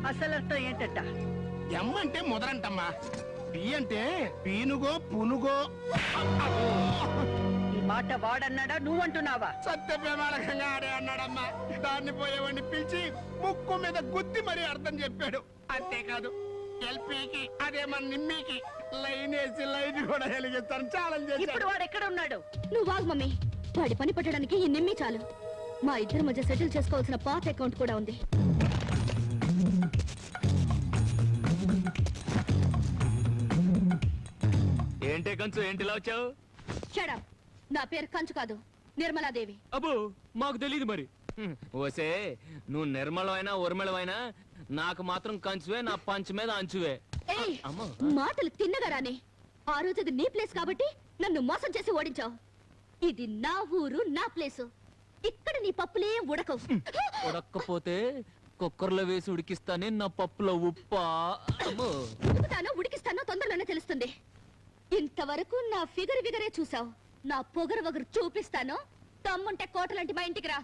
అసలు అర్థం ఏంటట? ఎం అంటే మొదలంటమ్మా, పి అంటే పీనుగో పునుగో. ఈ మాట వాడన్నాడా నువ్వంటున్నావా? సత్య ప్రమాణకంగా ఆడే అన్నాడమ్మా. దాన్ని పోయేవాడిని పిలిచి ముక్కు మీద గుద్ది మరీ అర్థం చెప్పాడు. అంతేకాదు ఎల్పీకి అదే మన నిమ్మీకి లైన్ వేసి లైన్ కూడా వెలిగిస్తాను ఛాలెంజ్ చేశాడు. ఇప్పుడు వాడు ఎక్కడ ఉన్నాడు? నువ్వు వాగు మమ్మీ. వాడి పని పట్టడానికి ఈ నిమ్మి చాలు. మా ఇద్దరి మధ్య సెటిల్ చేసుకోవాల్సిన పాత అకౌంట్ కూడా ఉంది. ఏంటే కంచు, ఏంటిలా వచ్చావు? Shut up. నా పేరు కంచు కాదు, నిర్మలాదేవి. అబ్బో మాకు తెలియదు మరి. ఓసే, నువ్వు నిర్మలమైనా ఉర్మలమైనా నాకు మాత్రం కంచువే, నా పంచ్ మీద అంచువే. ఏయ్, మాటలు తిన్నగా రాని. ఆ రోజు అది నీ ప్లేస్ కాబట్టి నన్ను మోసం చేసి ఓడించావు. ఇది నా ఊరు, నా ప్లేసు. ఇక్కడ నీ పప్పులే ఉడకవు. ఉడక్కపోతే కుక్కర్లో వేసి ఉడికిస్తానే నా పప్పులో ఉప్పా. ఉడుకుతానో ఉడికిస్తానో తొందరలోనే తెలుస్తుంది. ఇంతవరకు నా ఫిగర్ విగరే చూసావు. నా పొగరు వగరు చూపిస్తాను. తమ్ముంటే కోటలంటి మా ఇంటికి రా.